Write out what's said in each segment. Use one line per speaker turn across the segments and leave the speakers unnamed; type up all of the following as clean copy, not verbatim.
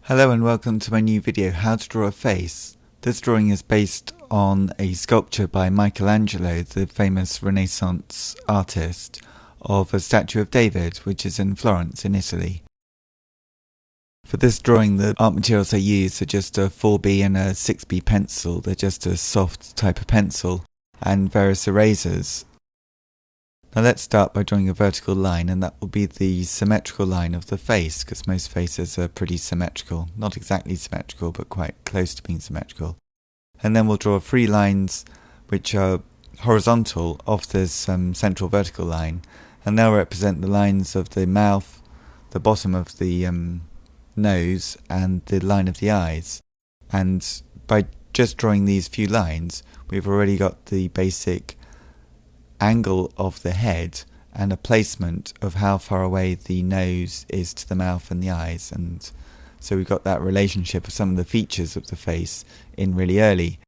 Hello and welcome to my new video, How to Draw a Face. This drawing is based on a sculpture by Michelangelo, the famous Renaissance artist, of a statue of David, which is in Florence in Italy. For this drawing, the art materials I use are just a 4B and a 6B pencil. They're just a soft type of pencil, and various erasers. Now let's start by drawing a vertical line, and that will be the symmetrical line of the face, because most faces are pretty symmetrical. Not exactly symmetrical, but quite close to being symmetrical. And then we'll draw 3 lines which are horizontal off this central vertical line, and they'll represent the lines of the mouth, the bottom of the nose, and the line of the eyes. And by just drawing these few lines, we've already got the basic angle of the head and a placement of how far away the nose is to the mouth and the eyes, and so we've got that relationship of some of the features of the face in really early.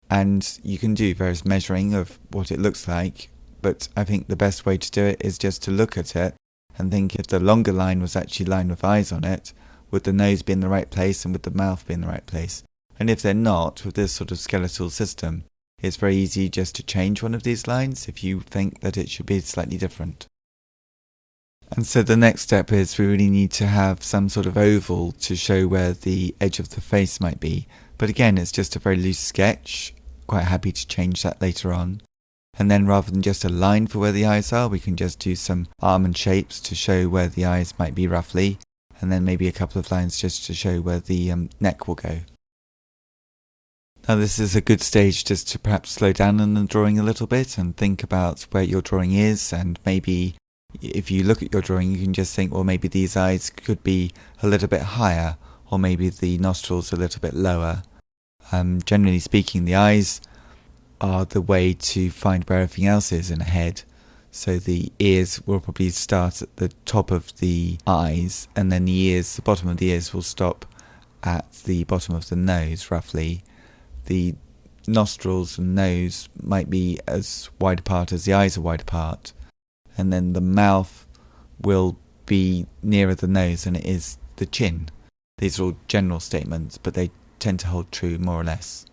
And you can do various measuring of what it looks like, but I think the best way to do it is just to look at it and think, if the longer line was actually lined with eyes on it, would the nose be in the right place and would the mouth be in the right place? And if they're not, with this sort of skeletal system, it's very easy just to change one of these lines if you think that it should be slightly different. And so the next step is we really need to have some sort of oval to show where the edge of the face might be. But again, it's just a very loose sketch. Quite happy to change that later on. And then rather than just a line for where the eyes are, we can just do some almond shapes to show where the eyes might be roughly. And then maybe a couple of lines just to show where the neck will go. Now this is a good stage just to perhaps slow down on the drawing a little bit and think about where your drawing is, and maybe if you look at your drawing you can just think, well, maybe these eyes could be a little bit higher, or maybe the nostrils a little bit lower. Generally speaking, the eyes are the way to find where everything else is in a head. So the ears will probably start at the top of the eyes, and then the ears, the bottom of the ears will stop at the bottom of the nose roughly. The nostrils and nose might be as wide apart as the eyes are wide apart, and then the mouth will be nearer the nose than it is the chin. These are all general statements, but they tend to hold true more or less.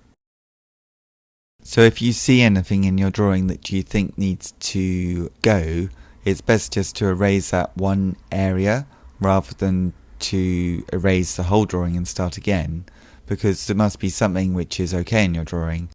So if you see anything in your drawing that you think needs to go, it's best just to erase that one area rather than to erase the whole drawing and start again, because there must be something which is okay in your drawing,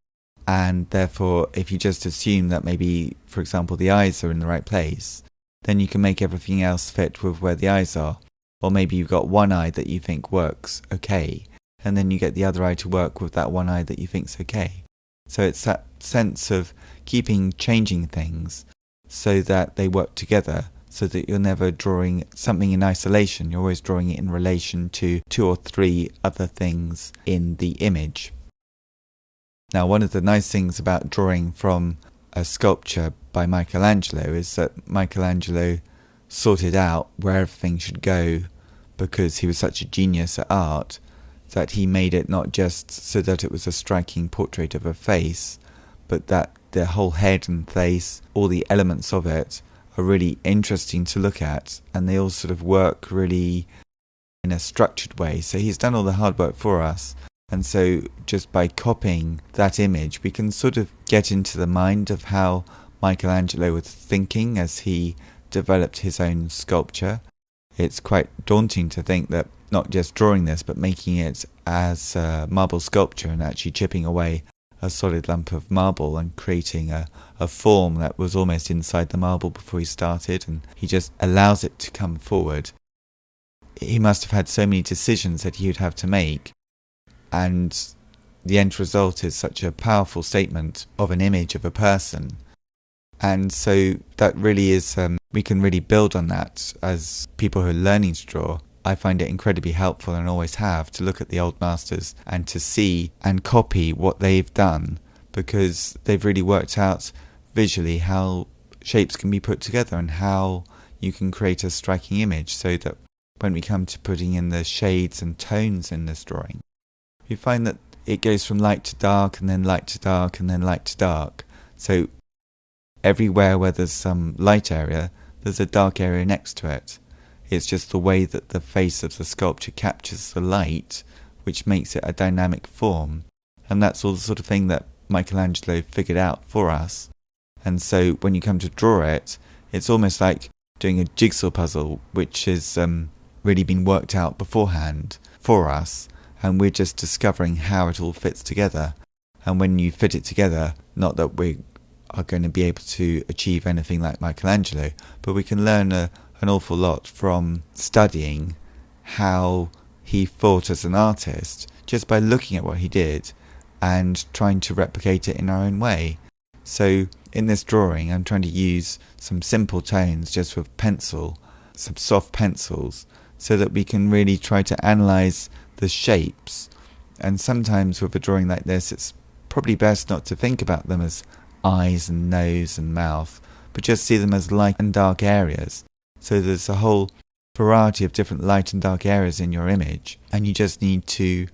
and therefore if you just assume that maybe, for example, the eyes are in the right place, then you can make everything else fit with where the eyes are. Or maybe you've got one eye that you think works okay, and then you get the other eye to work with that one eye that you think's okay. So it's that sense of changing things so that they work together, so that you're never drawing something in isolation. You're always drawing it in relation to 2 or 3 other things in the image. Now, one of the nice things about drawing from a sculpture by Michelangelo is that Michelangelo sorted out where everything should go, because he was such a genius at art that he made it not just so that it was a striking portrait of a face, but that the whole head and face, all the elements of it, are really interesting to look at, and they all sort of work really in a structured way. So he's done all the hard work for us, and so just by copying that image we can sort of get into the mind of how Michelangelo was thinking as he developed his own sculpture. It's quite daunting to think that not just drawing this but making it as a marble sculpture and actually chipping away a solid lump of marble and creating a form that was almost inside the marble before he started, and he just allows it to come forward. He must have had so many decisions that he would have to make, and the end result is such a powerful statement of an image of a person. And so that really is, we can really build on that as people who are learning to draw. I find it incredibly helpful, and always have, to look at the old masters and to see and copy what they've done, because they've really worked out visually how shapes can be put together and how you can create a striking image, so that when we come to putting in the shades and tones in this drawing, we find that it goes from light to dark, and then light to dark, and then light to dark. So everywhere where there's some light area, there's a dark area next to it. It's just the way that the face of the sculpture captures the light, which makes it a dynamic form. And that's all the sort of thing that Michelangelo figured out for us. And so when you come to draw it, it's almost like doing a jigsaw puzzle, which has really been worked out beforehand for us, and we're just discovering how it all fits together. And when you fit it together, not that we are going to be able to achieve anything like Michelangelo, but we can learn an awful lot from studying how he thought as an artist, just by looking at what he did and trying to replicate it in our own way. So in this drawing, I'm trying to use some simple tones just with pencil, some soft pencils, so that we can really try to analyze the shapes. And sometimes with a drawing like this, it's probably best not to think about them as eyes and nose and mouth, but just see them as light and dark areas. So there's a whole variety of different light and dark areas in your image, and you just need to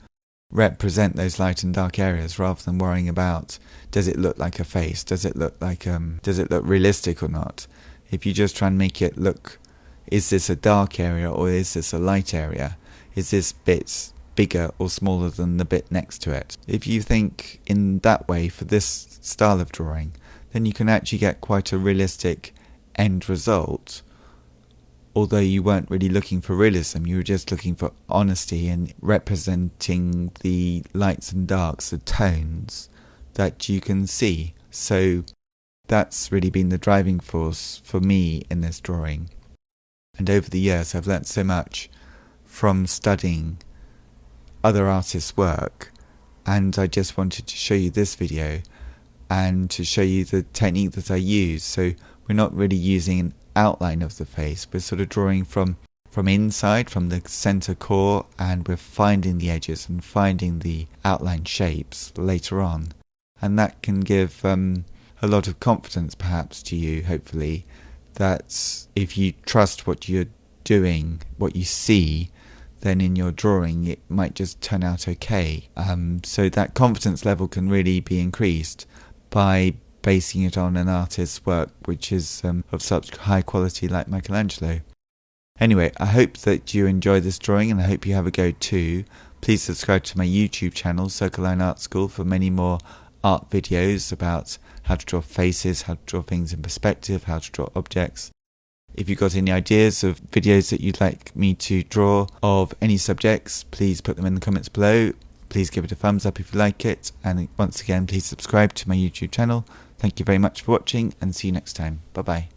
represent those light and dark areas rather than worrying about, does it look like a face, does it look realistic or not. If you just try and make it look, is this a dark area or is this a light area, is this bit bigger or smaller than the bit next to it. If you think in that way for this style of drawing, then you can actually get quite a realistic end result. Although you weren't really looking for realism, you were just looking for honesty and representing the lights and darks, the tones that you can see. So that's really been the driving force for me in this drawing. And over the years I've learnt so much from studying other artists' work, and I just wanted to show you this video and to show you the technique that I use. So we're not really using an outline of the face, we're sort of drawing from inside, from the center core, and we're finding the edges and finding the outline shapes later on. And that can give a lot of confidence perhaps to you, hopefully, that if you trust what you're doing, what you see, then in your drawing it might just turn out okay. So that confidence level can really be increased by basing it on an artist's work which is of such high quality like Michelangelo. Anyway, I hope that you enjoy this drawing, and I hope you have a go too. Please subscribe to my YouTube channel, Circle Line Art School, for many more art videos about how to draw faces, how to draw things in perspective, how to draw objects. If you've got any ideas of videos that you'd like me to draw of any subjects, please put them in the comments below. Please give it a thumbs up if you like it, and once again please subscribe to my YouTube channel. Thank you very much for watching, and see you next time. Bye bye.